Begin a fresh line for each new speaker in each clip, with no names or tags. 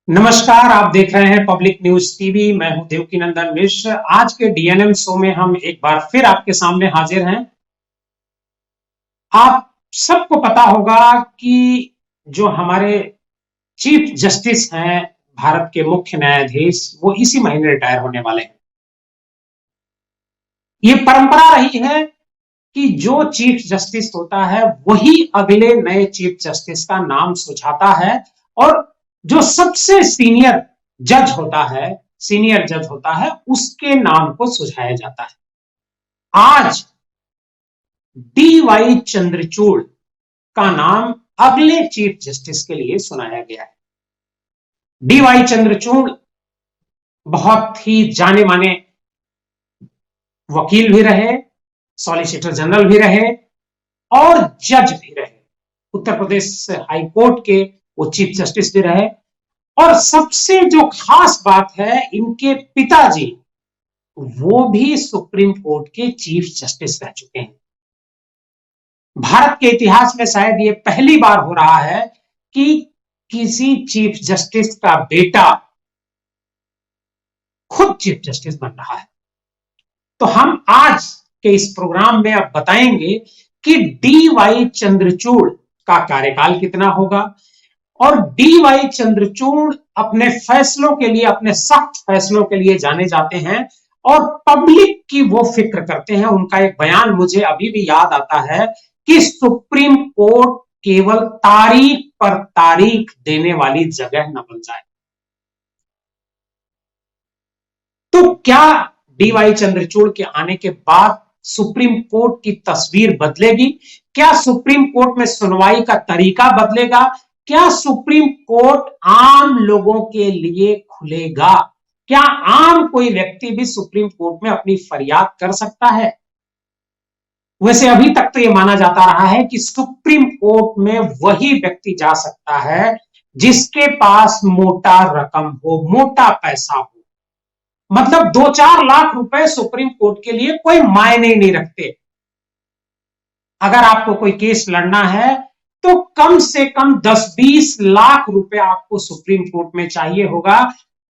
नमस्कार, आप देख रहे हैं पब्लिक न्यूज टीवी। मैं हूं देवकीनंदन मिश्र। आज के डीएनएम शो में हम एक बार फिर आपके सामने हाजिर हैं। आप सबको पता होगा कि जो हमारे चीफ जस्टिस हैं, भारत के मुख्य न्यायाधीश, वो इसी महीने रिटायर होने वाले हैं। ये परंपरा रही है कि जो चीफ जस्टिस होता है वही अगले नए चीफ जस्टिस का नाम सुझाता है, और जो सबसे सीनियर जज होता है उसके नाम को सुझाया जाता है। आज डी वाई चंद्रचूड़ का नाम अगले चीफ जस्टिस के लिए सुनाया गया है। डी वाई चंद्रचूड़ बहुत ही जाने माने वकील भी रहे, सॉलिसिटर जनरल भी रहे और जज भी रहे। उत्तर प्रदेश हाई कोर्ट के वो चीफ जस्टिस भी रहे। और सबसे जो खास बात है, इनके पिताजी वो भी सुप्रीम कोर्ट के चीफ जस्टिस रह चुके हैं। भारत के इतिहास में शायद ये पहली बार हो रहा है कि किसी चीफ जस्टिस का बेटा खुद चीफ जस्टिस बन रहा है। तो हम आज के इस प्रोग्राम में अब बताएंगे कि डी वाई चंद्रचूड़ का कार्यकाल कितना होगा, और डी वाई चंद्रचूड़ अपने फैसलों के लिए, अपने सख्त फैसलों के लिए जाने जाते हैं और पब्लिक की वो फिक्र करते हैं। उनका एक बयान मुझे अभी भी याद आता है कि सुप्रीम कोर्ट केवल तारीख पर तारीख देने वाली जगह न बन जाए। तो क्या डी वाई चंद्रचूड़ के आने के बाद सुप्रीम कोर्ट की तस्वीर बदलेगी? क्या सुप्रीम कोर्ट में सुनवाई का तरीका बदलेगा? क्या सुप्रीम कोर्ट आम लोगों के लिए खुलेगा? क्या आम कोई व्यक्ति भी सुप्रीम कोर्ट में अपनी फरियाद कर सकता है? वैसे अभी तक तो यह माना जाता रहा है कि सुप्रीम कोर्ट में वही व्यक्ति जा सकता है जिसके पास मोटा रकम हो, मोटा पैसा हो। मतलब 2-4 लाख रुपए सुप्रीम कोर्ट के लिए कोई मायने नहीं रखते। अगर आपको कोई केस लड़ना है तो कम से कम 10-20 लाख रुपए आपको सुप्रीम कोर्ट में चाहिए होगा,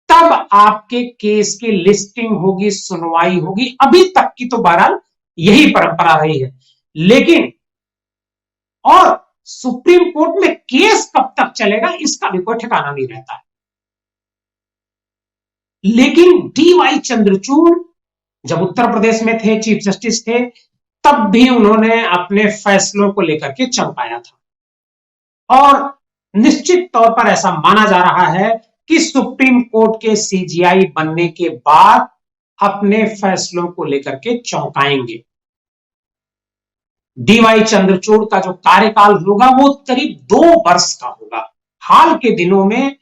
तब आपके केस की लिस्टिंग होगी, सुनवाई होगी। अभी तक की तो बहरहाल यही परंपरा रही है। लेकिन और सुप्रीम कोर्ट में केस कब तक चलेगा इसका भी कोई ठिकाना नहीं रहता है। लेकिन डी वाई चंद्रचूड़ जब उत्तर प्रदेश में थे, चीफ जस्टिस थे, तब भी उन्होंने अपने फैसलों को लेकर के चमकाया था। और निश्चित तौर पर ऐसा माना जा रहा है कि सुप्रीम कोर्ट के सीजीआई बनने के बाद अपने फैसलों को लेकर के चौंकाएंगे। डी वाई चंद्रचूड़ का जो कार्यकाल होगा वो करीब 2 वर्ष का होगा। हाल के दिनों में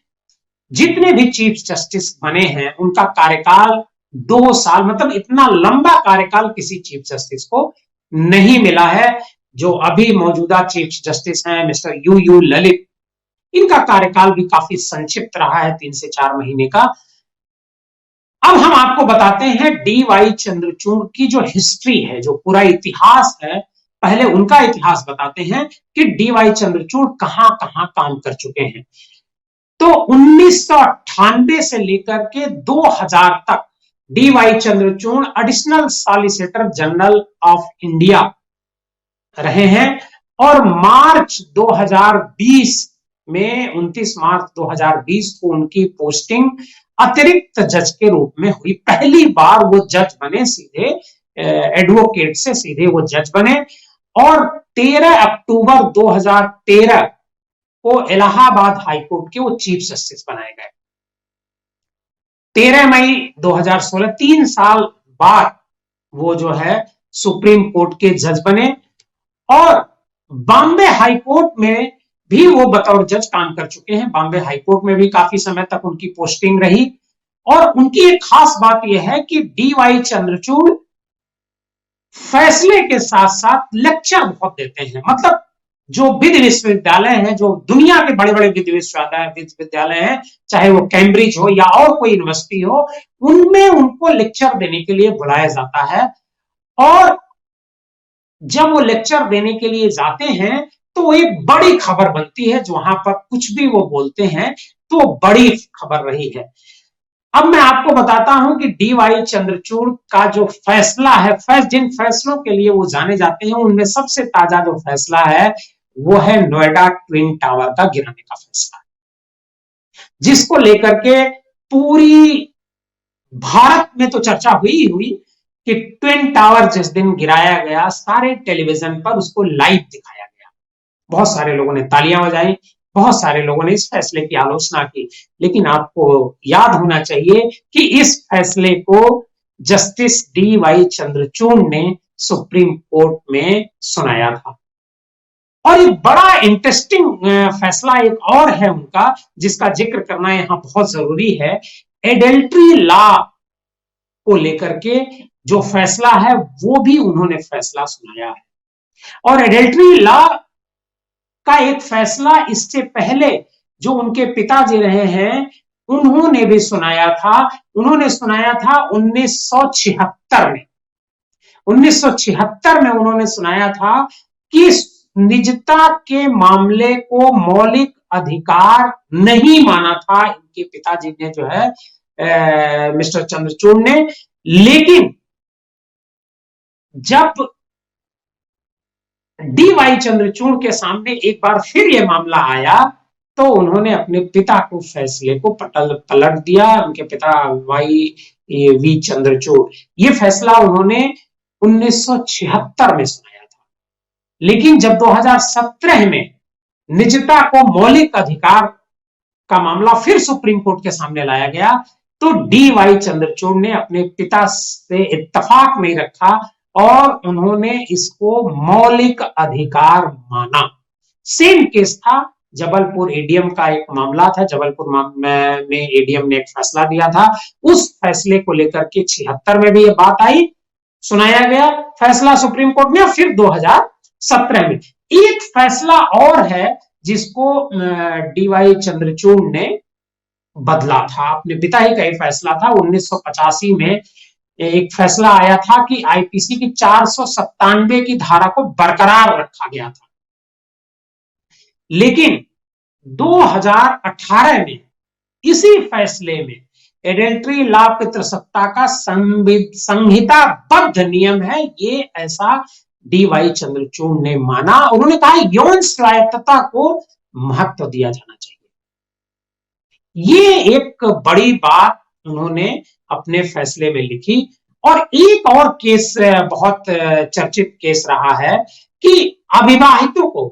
जितने भी चीफ जस्टिस बने हैं उनका कार्यकाल 2 साल, मतलब इतना लंबा कार्यकाल किसी चीफ जस्टिस को नहीं मिला है। जो अभी मौजूदा चीफ जस्टिस हैं मिस्टर यू ललित, इनका कार्यकाल भी काफी संक्षिप्त रहा है, 3 से 4 महीने का। अब हम आपको बताते हैं डी वाई चंद्रचूड़ की जो हिस्ट्री है, जो पूरा इतिहास है, पहले उनका इतिहास बताते हैं कि डी वाई चंद्रचूड़ कहां कहां काम कर चुके हैं। तो 1998 से लेकर के 2000 तक D Y Chandrachud additional solicitor general of India रहे हैं। और मार्च 2020 में 29 मार्च 2020 को उनकी पोस्टिंग अतिरिक्त जज के रूप में हुई। पहली बार वो जज बने, सीधे एडवोकेट से सीधे वो जज बने। और 13 अक्टूबर 2013 को इलाहाबाद हाईकोर्ट के वो चीफ जस्टिस बनाए गए। 13 मई 2016, 3 साल बाद वो जो है सुप्रीम कोर्ट के जज बने। और बॉम्बे हाईकोर्ट में भी वो बतौर जज काम कर चुके हैं। बॉम्बे हाईकोर्ट में भी काफी समय तक उनकी पोस्टिंग रही। और उनकी एक खास बात यह है कि डी वाई चंद्रचूड़ फैसले के साथ साथ लेक्चर बहुत देते हैं। मतलब जो विधि विश्वविद्यालय हैं, जो दुनिया के बड़े बड़े विधि विश्वविद्यालय हैं, चाहे वो कैम्ब्रिज हो या और कोई यूनिवर्सिटी हो, उनमें उनको लेक्चर देने के लिए बुलाया जाता है। और जब वो लेक्चर देने के लिए जाते हैं तो एक बड़ी खबर बनती है, जो वहां पर कुछ भी वो बोलते हैं तो बड़ी खबर रही है। अब मैं आपको बताता हूं कि डी.वाई. चंद्रचूड़ का जो फैसला है, जिन फैसलों के लिए वो जाने जाते हैं, उनमें सबसे ताजा जो फैसला है वो है नोएडा ट्विन टावर का गिराने का फैसला, जिसको लेकर के पूरी भारत में तो चर्चा हुई हुई कि ट्विन टावर जिस दिन गिराया गया, सारे टेलीविजन पर उसको लाइव दिखाया गया। बहुत सारे लोगों ने तालियां बजाई, बहुत सारे लोगों ने इस फैसले की आलोचना की, लेकिन आपको याद होना चाहिए कि इस फैसले को जस्टिस डी.वाई. चंद्रचूड़ ने सुप्रीम कोर्ट में सुनाया था। और एक बड़ा इंटरेस्टिंग फैसला एक और है उनका, जिसका जिक्र करना यहां बहुत जरूरी है। एडल्ट्री लॉ को लेकर के जो फैसला है वो भी उन्होंने फैसला सुनाया है। और एडल्ट्री लॉ का एक फैसला इससे पहले जो उनके पिताजी रहे हैं उन्होंने भी सुनाया था। उन्होंने सुनाया था 1976 में। 1976 में उन्होंने सुनाया था कि निजता के मामले को मौलिक अधिकार नहीं माना था इनके पिताजी ने, जो है मिस्टर चंद्रचूड़ ने। लेकिन जब डी.वाई. चंद्रचूड़ के सामने एक बार फिर यह मामला आया तो उन्होंने अपने पिता को फैसले को पलट दिया। उनके पिता वाई.वी. चंद्रचूड़, ये फैसला उन्होंने 1976 में सुनाया था। लेकिन जब 2017 में निजता को मौलिक अधिकार का मामला फिर सुप्रीम कोर्ट के सामने लाया गया तो डी.वाई. चंद्रचूड़ ने अपने पिता से इत्तेफाक नहीं रखा और उन्होंने इसको मौलिक अधिकार माना। सेम केस था, जबलपुर एडीएम का एक मामला था। जबलपुर में एडीएम ने एक फैसला दिया था। उस फैसले को लेकर के 76 में भी ये बात आई, सुनाया गया फैसला सुप्रीम कोर्ट में। फिर 2017 में एक फैसला और है जिसको डी.वाई. चंद्रचूड़ ने बदला था। अपने पिता ही का एक फैसला था। 1985 में एक फैसला आया था कि आईपीसी की 497 की धारा को बरकरार रखा गया था। लेकिन 2018 में इसी फैसले में एडल्ट्री लॉ पितृसत्ता का संहिताबद्ध नियम है, ये ऐसा डी.वाई. चंद्रचूड़ ने माना। उन्होंने कहा यौन स्वायत्तता को महत्व दिया जाना चाहिए। ये एक बड़ी बात उन्होंने अपने फैसले में लिखी। और एक और केस, बहुत चर्चित केस रहा है कि अविवाहितों को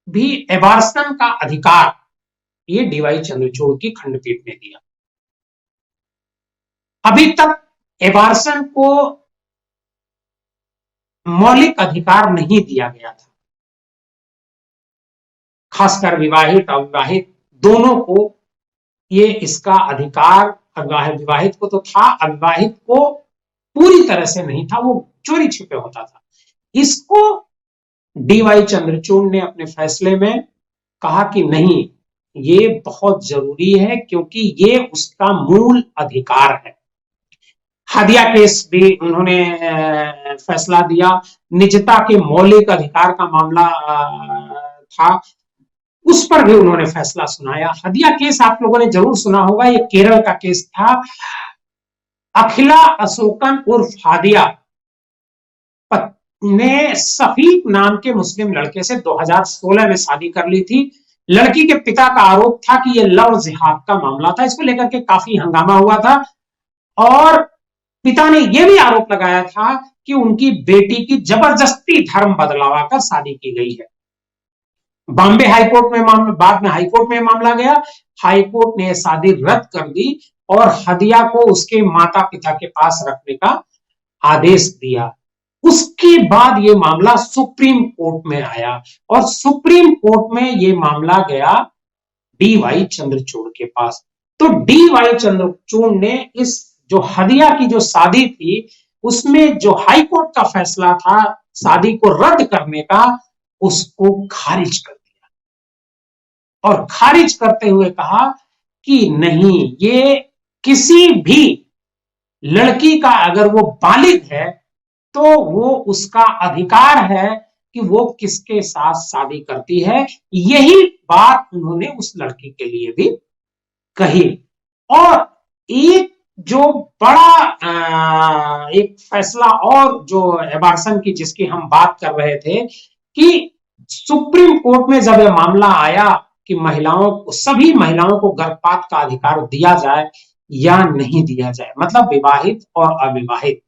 भी एबार्सन का अधिकार, ये डी.वाई. चंद्रचूड़ की खंडपीठ ने दिया। अभी तक एबार्सन को मौलिक अधिकार नहीं दिया गया था, खासकर विवाहित अविवाहित दोनों को ये इसका अधिकार, विवाहित को तो था, अविवाहित को पूरी तरह से नहीं था, वो चोरी छिपे होता था। इसको डी.वाई. चंद्रचूड़ ने अपने फैसले में कहा कि नहीं, ये बहुत जरूरी है क्योंकि ये उसका मूल अधिकार है। हादिया केस भी उन्होंने फैसला दिया। निजता के मौलिक अधिकार का मामला था, उस पर भी उन्होंने फैसला सुनाया। हदिया केस आप लोगों ने जरूर सुना होगा, ये केरल का केस था। अखिला अशोकन उर्फ हादिया ने सफीक नाम के मुस्लिम लड़के से 2016 में शादी कर ली थी। लड़की के पिता का आरोप था कि यह लव जिहाद का मामला था। इसको लेकर के काफी हंगामा हुआ था और पिता ने यह भी आरोप लगाया था कि उनकी बेटी की जबरदस्ती धर्म बदलावा कर शादी की गई है। बॉम्बे हाईकोर्ट में मामला, बाद में हाईकोर्ट में मामला गया। हाईकोर्ट ने शादी रद्द कर दी और हदिया को उसके माता पिता के पास रखने का आदेश दिया। उसके बाद ये मामला सुप्रीम कोर्ट में आया और सुप्रीम कोर्ट में ये मामला गया डी.वाई. चंद्रचूड़ के पास। तो डी.वाई. चंद्रचूड़ ने इस जो हदिया की जो शादी थी उसमें जो हाईकोर्ट का फैसला था शादी को रद्द करने का, उसको खारिज कर दिया और खारिज करते हुए कहा कि नहीं, ये किसी भी लड़की का अगर वो बालिग है तो वो उसका अधिकार है कि वो किसके साथ शादी करती है। यही बात उन्होंने उस लड़की के लिए भी कही। और एक जो बड़ा एक फैसला और जो एबार्सन की जिसकी हम बात कर रहे थे कि सुप्रीम कोर्ट में जब यह मामला आया कि सभी महिलाओं को गर्भपात का अधिकार दिया जाए या नहीं दिया जाए, मतलब विवाहित और अविवाहित,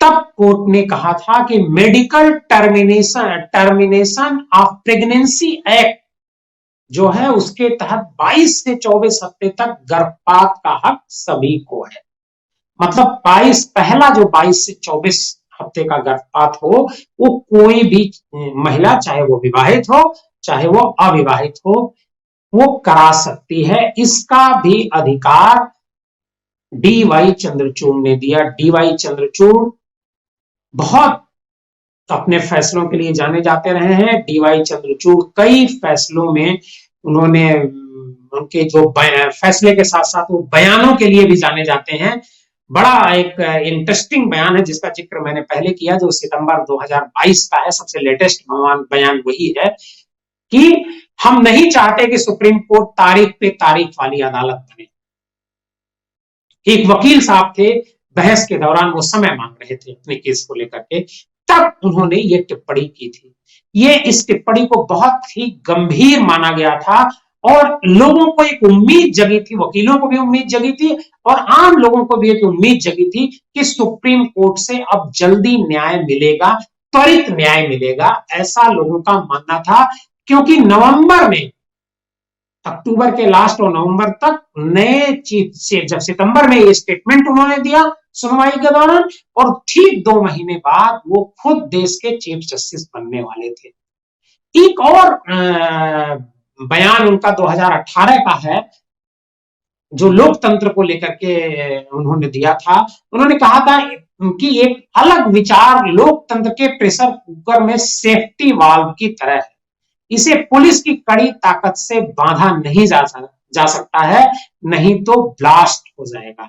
तब कोर्ट ने कहा था कि medical termination of pregnancy act जो है उसके तहत 22 से 24 हफ्ते तक गर्भपात का हक सभी को है। मतलब पहला जो 22 से 24 हफ्ते का गर्भपात हो वो कोई भी महिला, चाहे वो विवाहित हो चाहे वो अविवाहित हो, वो करा सकती है। इसका भी अधिकार डी.वाई. चंद्रचूड़ ने दिया। डी.वाई. चंद्रचूड़ बहुत अपने फैसलों के लिए जाने जाते रहे हैं। डी.वाई. चंद्रचूड़ कई फैसलों में उन्होंने उनके जो फैसले के साथ साथ वो बयानों के लिए भी जाने जाते हैं। बड़ा एक इंटरेस्टिंग बयान है जिसका जिक्र मैंने पहले किया, जो सितंबर 2022 का है। सबसे लेटेस्ट बयान वही है कि हम नहीं चाहते कि सुप्रीम कोर्ट तारीख पे तारीख वाली अदालत बने। एक वकील साहब थे, बहस के दौरान वो समय मांग रहे थे अपने केस को लेकर के, तब उन्होंने ये टिप्पणी की थी। ये इस टिप्पणी को बहुत ही गंभीर माना गया था और लोगों को एक उम्मीद जगी थी, वकीलों को भी उम्मीद जगी थी और आम लोगों को भी एक उम्मीद जगी थी कि सुप्रीम कोर्ट से अब जल्दी न्याय मिलेगा, त्वरित न्याय मिलेगा, ऐसा लोगों का मानना था। क्योंकि नवंबर में, अक्टूबर के लास्ट और नवंबर तक नए चीफ से, जब सितंबर में ये स्टेटमेंट उन्होंने दिया सुनवाई के दौरान, और ठीक 2 महीने बाद वो खुद देश के चीफ जस्टिस बनने वाले थे। एक और बयान उनका 2018 का है जो लोकतंत्र को लेकर के उन्होंने दिया था। उन्होंने कहा था कि एक अलग विचार लोकतंत्र के प्रेशर कुकर में सेफ्टी वाल्व की तरह है, इसे पुलिस की कड़ी ताकत से बांधा नहीं जा सकता है, नहीं तो ब्लास्ट हो जाएगा।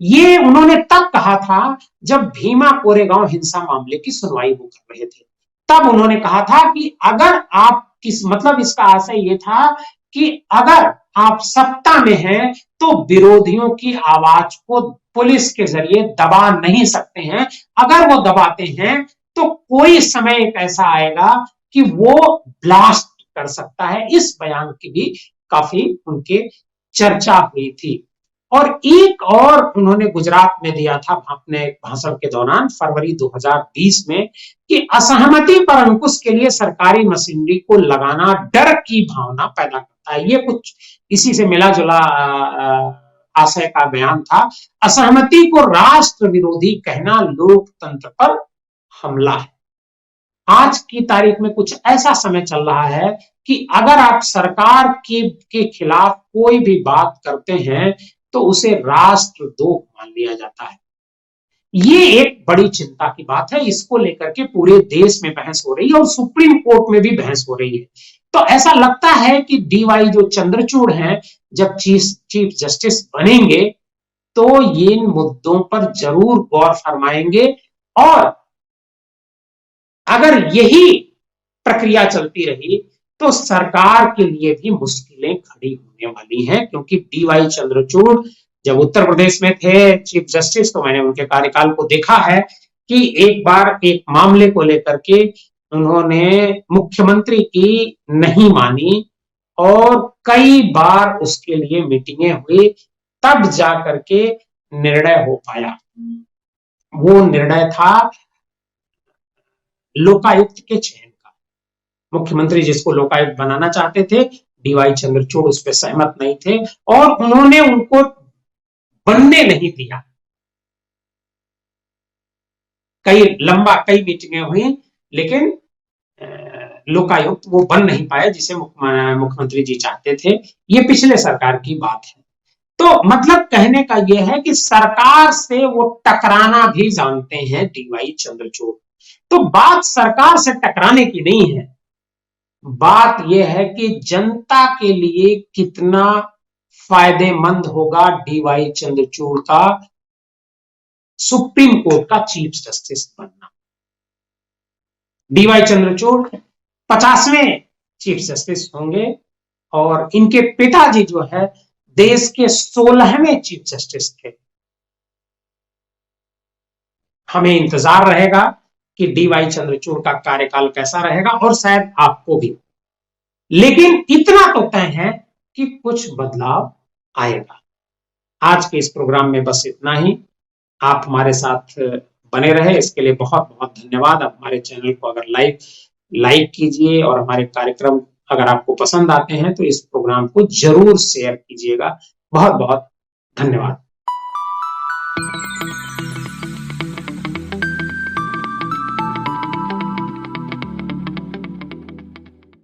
ये उन्होंने तब कहा था जब भीमा कोरेगांव हिंसा मामले की सुनवाई वो कर रहे थे। तब उन्होंने कहा था कि अगर आप मतलब इसका आशय ये था कि अगर आप सत्ता में हैं तो विरोधियों की आवाज को पुलिस के जरिए दबा नहीं सकते हैं। अगर वो दबाते हैं तो कोई समय एक ऐसा आएगा कि वो ब्लास्ट कर सकता है। इस बयान की भी काफी उनके चर्चा हुई थी। और एक और उन्होंने गुजरात में दिया था अपने भाषण के दौरान फरवरी 2020 में कि असहमति पर अंकुश के लिए सरकारी मशीनरी को लगाना डर की भावना पैदा करता है। ये कुछ इसी से मिला जुला आशय का बयान था। असहमति को राष्ट्र विरोधी कहना लोकतंत्र पर हमला है। आज की तारीख में कुछ ऐसा समय चल रहा है कि अगर आप सरकार के खिलाफ कोई भी बात करते हैं तो उसे राष्ट्रद्रोह मान लिया जाता है। ये एक बड़ी चिंता की बात है। इसको लेकर के पूरे देश में बहस हो रही है और सुप्रीम कोर्ट में भी बहस हो रही है। तो ऐसा लगता है कि डी.वाई. जो चंद्रचूड़ हैं, जब चीफ जस्टिस बनेंगे तो ये इन मुद्दों पर जरूर गौर फरमाएंगे और अगर यही प्रक्रिया चलती रही तो सरकार के लिए भी मुश्किलें खड़ी होने वाली हैं। क्योंकि डी.वाई. चंद्रचूड़ जब उत्तर प्रदेश में थे चीफ जस्टिस, तो मैंने उनके कार्यकाल को देखा है कि एक बार एक मामले को लेकर के उन्होंने मुख्यमंत्री की नहीं मानी और कई बार उसके लिए मीटिंगें हुई, तब जाकर के निर्णय हो पाया। वो निर्णय था लोकायुक्त के चयन का। मुख्यमंत्री जिसको लोकायुक्त बनाना चाहते थे, डी.वाई. चंद्रचूड़ उस पर सहमत नहीं थे और उन्होंने उनको बनने नहीं दिया। कई मीटिंगें हुई लेकिन लोकायुक्त वो बन नहीं पाए जिसे मुख्यमंत्री जी चाहते थे। ये पिछले सरकार की बात है। तो मतलब कहने का यह है कि सरकार से वो टकराना भी जानते हैं डी.वाई. चंद्रचूड़। तो बात सरकार से टकराने की नहीं है, बात यह है कि जनता के लिए कितना फायदेमंद होगा डी.वाई. चंद्रचूड़ का सुप्रीम कोर्ट का चीफ जस्टिस बनना। डी.वाई. चंद्रचूड़ 50वें चीफ जस्टिस होंगे और इनके पिताजी जो है देश के 16वें चीफ जस्टिस थे। हमें इंतजार रहेगा कि डीवाई चंद्रचूड़ का कार्यकाल कैसा रहेगा, और शायद आपको भी। लेकिन इतना तो तय है कि कुछ बदलाव आएगा। आज के इस प्रोग्राम में बस इतना ही। आप हमारे साथ बने रहे, इसके लिए बहुत बहुत धन्यवाद। आप हमारे चैनल को अगर लाइक कीजिए, और हमारे कार्यक्रम अगर आपको पसंद आते हैं तो इस प्रोग्राम को जरूर शेयर कीजिएगा। बहुत बहुत धन्यवाद।